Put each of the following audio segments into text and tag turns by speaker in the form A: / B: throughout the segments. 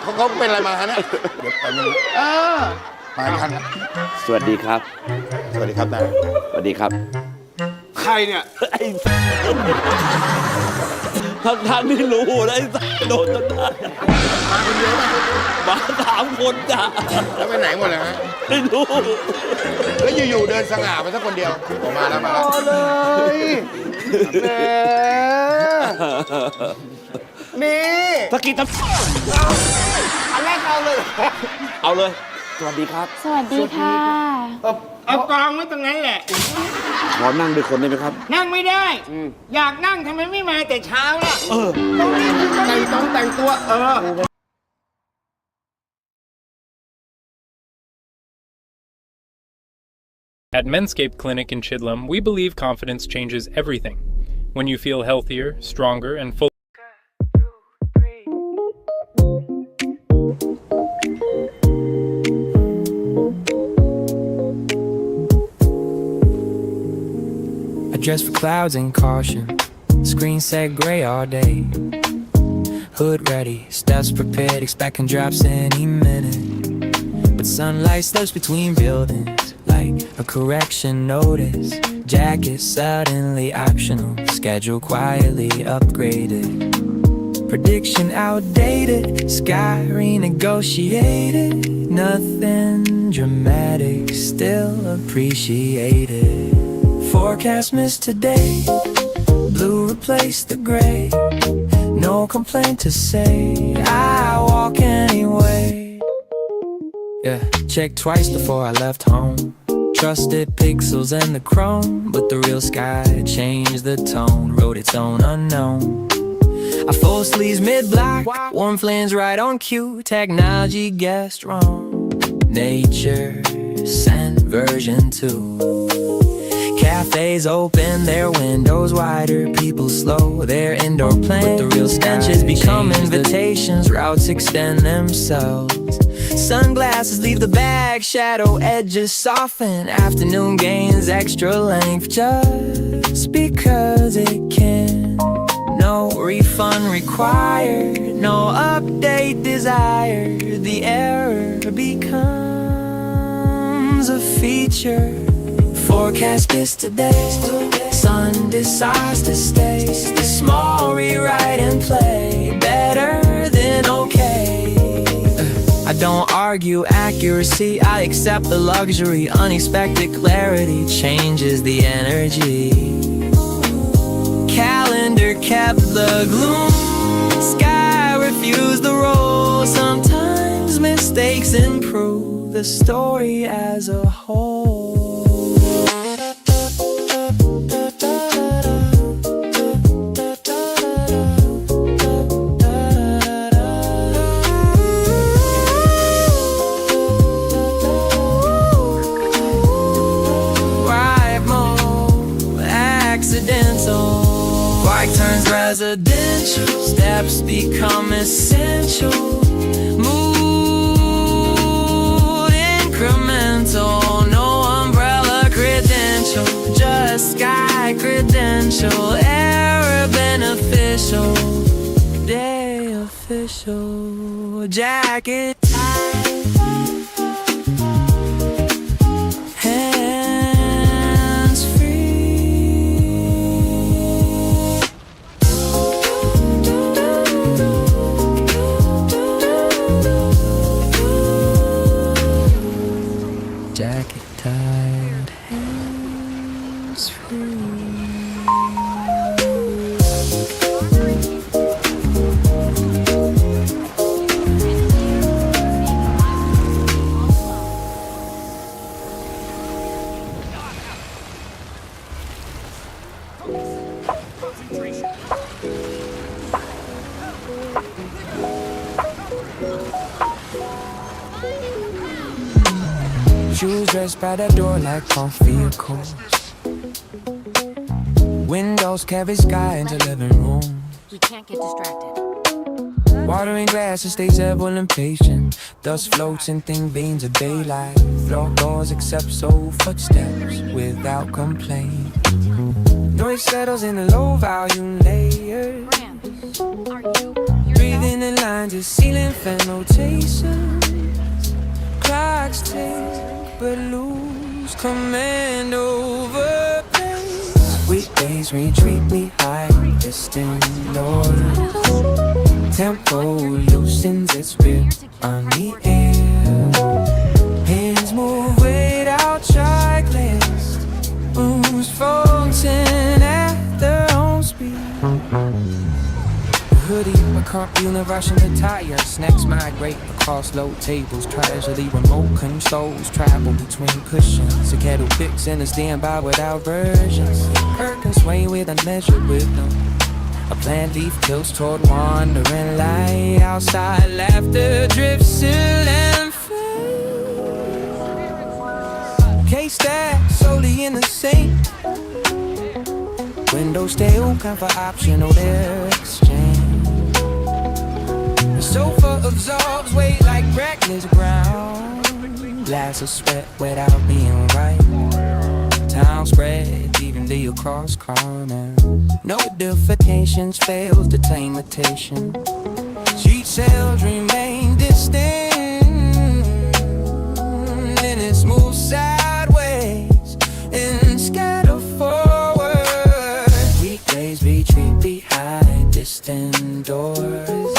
A: เขาเป็นอะไรมาฮะเนี่ยเดี๋ยวไปมึงมากัน
B: สวัสดีครับ
A: สวัสดีครับนาย
B: สวัสดีครับ
A: ใครเนี่ย
B: ไอ้ทั้งที่รู้แล้วไอ้โดนจนได้
A: มาคนเดียวป่ะ
B: มา3 คนจ้ะ
A: แล้วไปไหนหมดเลยฮะ
B: ไม่รู้
A: แล้วอยู่ๆเดินสง่าไปสักคนเดียวออกมาแล้วเลยแหมนี่
B: ตะกี้ตะ
A: อันแรกเอาเลย
B: เอาเลยสวัสดีครับ
C: สวัสดีค่ะ
D: เอากองไว้ตรงนั้นแหละ
B: ขอนั่งด้วยคนได้ไหมครับ
D: นั่งไม่ได้อยากนั่งทำไมไม่มาแต่เช้าล่ะ
A: ต้องแต่งตัว
E: At Menscape Clinic in Chidlam, we believe confidence changes everything. When you feel healthier, stronger, and full.
F: I dress for clouds and caution. Screen set gray all day. Hood ready, steps prepared, expecting drops any minute. But sunlight slips between buildings like a correction notice. Jacket suddenly optional, schedule quietly upgraded. Prediction outdated, sky renegotiated. Nothing dramatic, still appreciated. Forecast missed today, blue replaced the gray. No complaint to say, I walk anyway. Yeah, checked twice before I left home. Trusted pixels and the chrome, but the real sky changed the tone, wrote its own unknown. I full sleeves mid-block, warm flange right on cue. Technology guessed wrong. Nature sent version 2. Cafes open their windows wider, people slow their indoor plans. But the real stenches become invitations, routes extend themselves. Sunglasses leave the bag, shadow edges soften. Afternoon gains extra length just because it can. No refund required, no update desired. The error becomes a feature. Forecast is today, sun decides to stay. The small rewrite and play, better than okay. I don't argue accuracy, I accept the luxury. Unexpected clarity changes the energy. Calendar kept the gloom, sky refused the role. Sometimes mistakes improve the story as a whole. Turns residential, steps become essential. Mood incremental, no umbrella credential, just sky credential. Error beneficial, day official. Jacket jacket tied, hands free. Shoes dressed by the door like pump vehicles. Windows carry sky into living room.
C: We can't get distracted.
F: Watering glasses stays ever impatient. Dust floats in thin beams of daylight. Floor doors accept soul footsteps without complaint. Noise settles in the low volume layers. Breathing in line behind your ceiling fan notations. Clocks tick, but lose command over pace. Weekdays retreat behind distant doors. Tempo loosens its grip on the air. Hands move without checklist. Moves function at their own speed. Hoodie, a cartwheel and rushing the tire. Snacks migrate across low tables. Tragedy, remote controls travel between cushions. A kettle picks in a standby without versions. Curtains sway with unmeasured wisdom. A plant leaf tilts toward wandering light. Outside laughter drifts still and fades. Case stacked solely in the sink. Windows stay open for optional air exchange. The sofa absorbs weight like reckless ground. Glass of sweat without being right. Town spread evenly across corners. No defecations fails to tame mutation. Cheat cells remain distant. And it moves sideways and scatter forward. Weekdays retreat behind distant doors.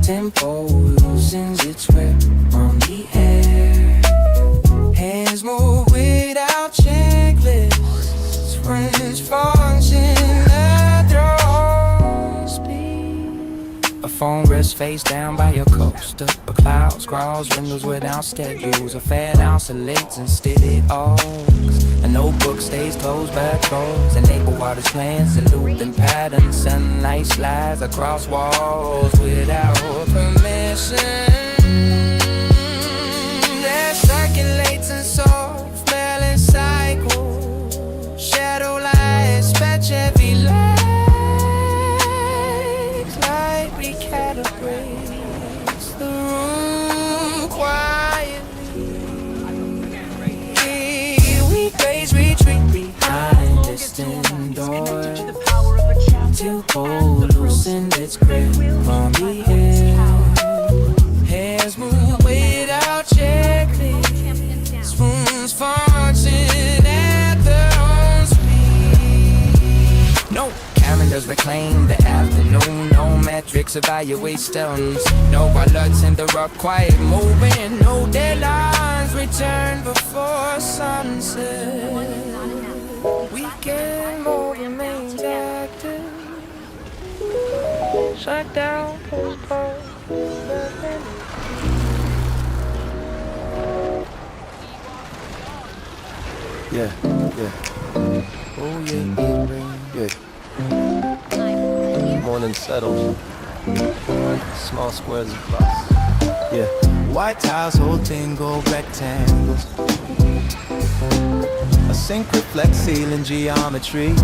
F: Tempo loosens its grip on the air. Hands move without checklists. Friends function at their own speed. A phone rests face down by your coaster. A cloud scrawls windows without schedules. A fat ounce of legs and steady arcs. A notebook stays closed by trolls. And neighbor waters plants a loop in patterns. Sunlight slides across walls without permission. That circulates in soft balance cycle. Shadow lights stretch heavy legs. Light recalibrates the room quietly. Weekdays retreat behind distant doors. Till cold loosened its grip on the air. Hands move without checklists. Spoons function at their own speed. No calendars reclaim the afternoon. No metrics evaluate stones. No alerts interrupt quiet moving. No deadlines return before sunset. Weekend mode remains active. Shut down, postpone.
G: Yeah.
F: Oh yeah,
G: Yeah. Morning settles. Small squares across. Yeah.
H: White tiles, whole thing go rectangles. A sink reflects ceiling geometry.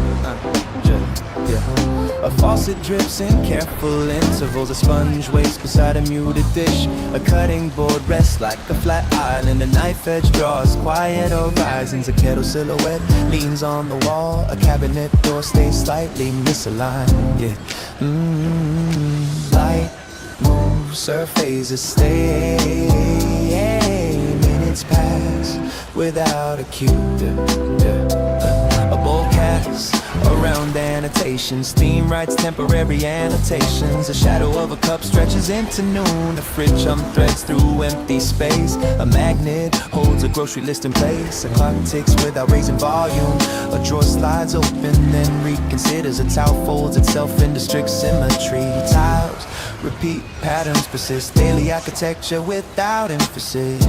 H: A faucet drips in careful intervals. A sponge waits beside a muted dish. A cutting board rests like a flat island. A knife edge draws quiet horizons. A kettle silhouette leans on the wall. A cabinet door stays slightly misaligned. Yeah. Light moves, surfaces stay. Minutes pass without a cue. A bowl casts around annotations. Theme writes temporary annotations. A shadow of a cup stretches into noon. A fridge threads through empty space. A magnet holds a grocery list in place. A clock ticks without raising volume. A drawer slides open, then reconsiders. A towel folds itself into strict symmetry. Tiles repeat, patterns persist. Daily architecture without emphasis.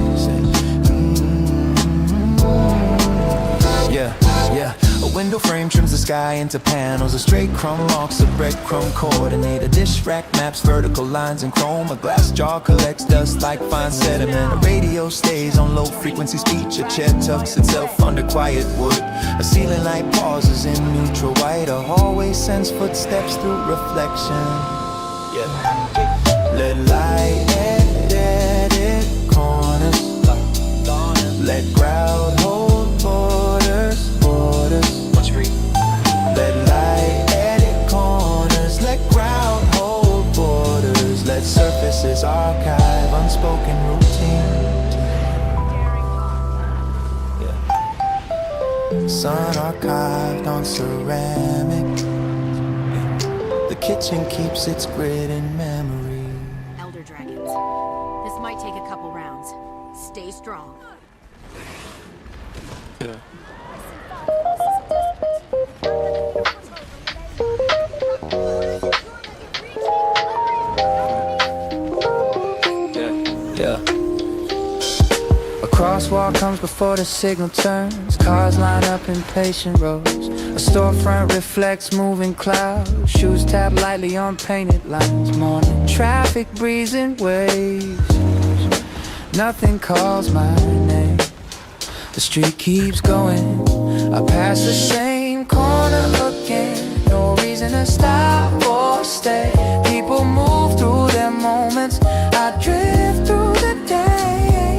H: Yeah. A window frame trims the sky into panels. A straight crumb marks a breadcrumb coordinate. A dish rack maps vertical lines in chrome. A glass jar collects dust like fine sediment. A radio stays on low frequency speech. A chair tucks itself under quiet wood. A ceiling light pauses in neutral white. A hallway sends footsteps through reflection. Let light edit corners. Let crowd hold borders. Let light edit corners. Let ground hold borders. Let surface voices archive unspoken routine. Sun archived on ceramic. The kitchen keeps its grit in memory.
C: Elder dragons. This might take a couple rounds. Stay strong.
G: Yeah.
F: A crosswalk comes before the signal turns. Cars line up in patient rows. A storefront reflects moving clouds. Shoes tap lightly on painted lines. Morning traffic breezing waves. Nothing calls my name. The street keeps going. I pass the same corner again. No reason to stop or stay. People move through their moments. I drift through the day.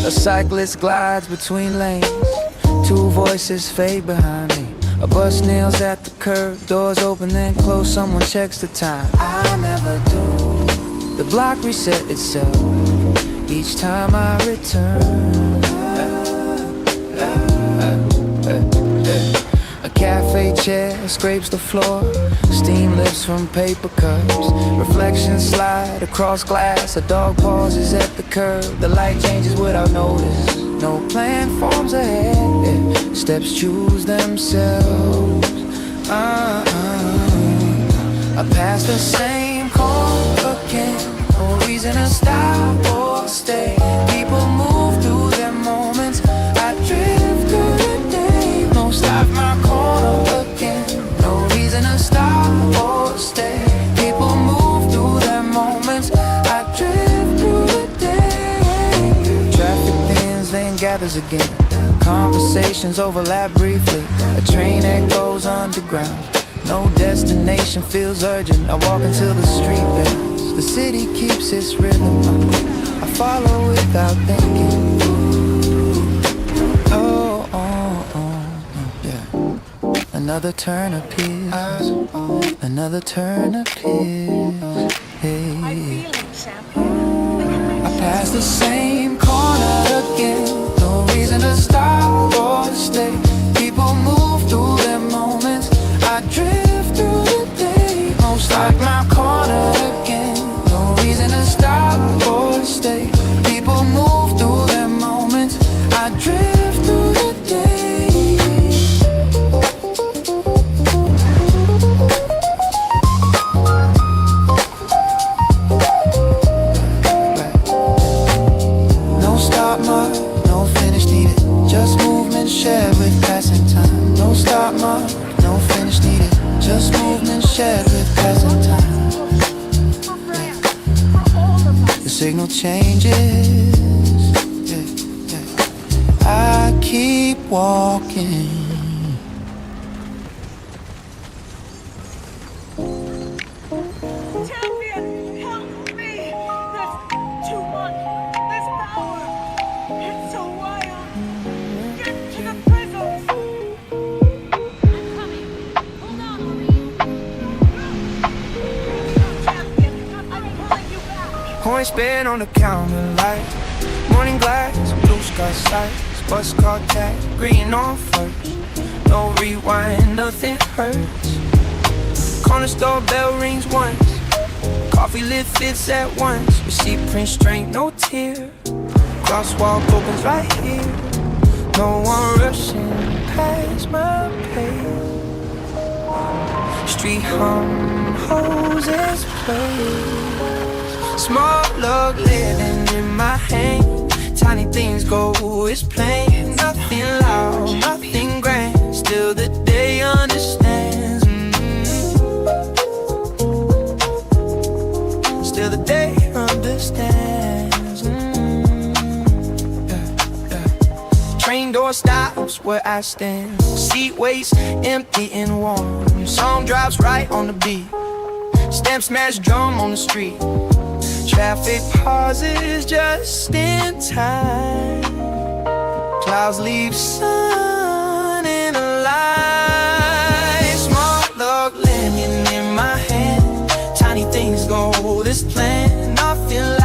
F: A cyclist glides between lanes. Two voices fade behind me. A bus kneels at the curb. Doors open then close. Someone checks the time. I never do. The block reset itself each time I return. A cafe chair scrapes the floor. Steam lifts from paper cups. Reflections slide across glass. A dog pauses at the curb. The light changes without notice. No plan forms ahead. Steps choose themselves. I pass the same corner again. No reason to stop or stay. People move through their moments. I drift through the day. No stop my corner again. No reason to stop or stay. People move through their moments. I drift through the day. Traffic thins, then gathers again. Conversations overlap briefly. A train echoes underground. No destination feels urgent. I walk until the street bends. The city keeps its rhythm. I follow without thinking. Yeah. Another turn appears. Another turn appears. Hey. I pass the same corner again. No reason to stop or to stay. People move through their moments. I drift through the day. No stop my corner again. No reason to stop or to stay. People move through their moments. I drift through the day. No stop mark, no finish needed. Just movement shared with passing time. No stop mark, no finish needed. Just movement shared with passing time. The signal changes. I keep walking.
I: Champion, help me! There's too much. There's power. It's so wild. Get to the prisons.
C: I'm coming. Hold on, Ori.
I: Champion, I'm pulling you back.
F: Coin spin on the counter light. Morning glass, blue sky sights. Bus car tag, green on first. No rewind, nothing hurts. Corner store bell rings once. Coffee lit fits at once. Receipt print strength, no tear. Crosswalk opens right here. No one rushing past my pace. Street hum, hoses play. Small log living in my hand. Tiny things go, it's plain. Nothing loud, nothing grand. Still the day understands. Still the day understands. Train door stops where I stand. Seat waist empty and warm. Song drops right on the beat. Stamp smash drum on the street. Traffic pauses just in time. Clouds leave sun in a light. Small log lemon in my hand. Tiny things go this plan. Nothing
H: still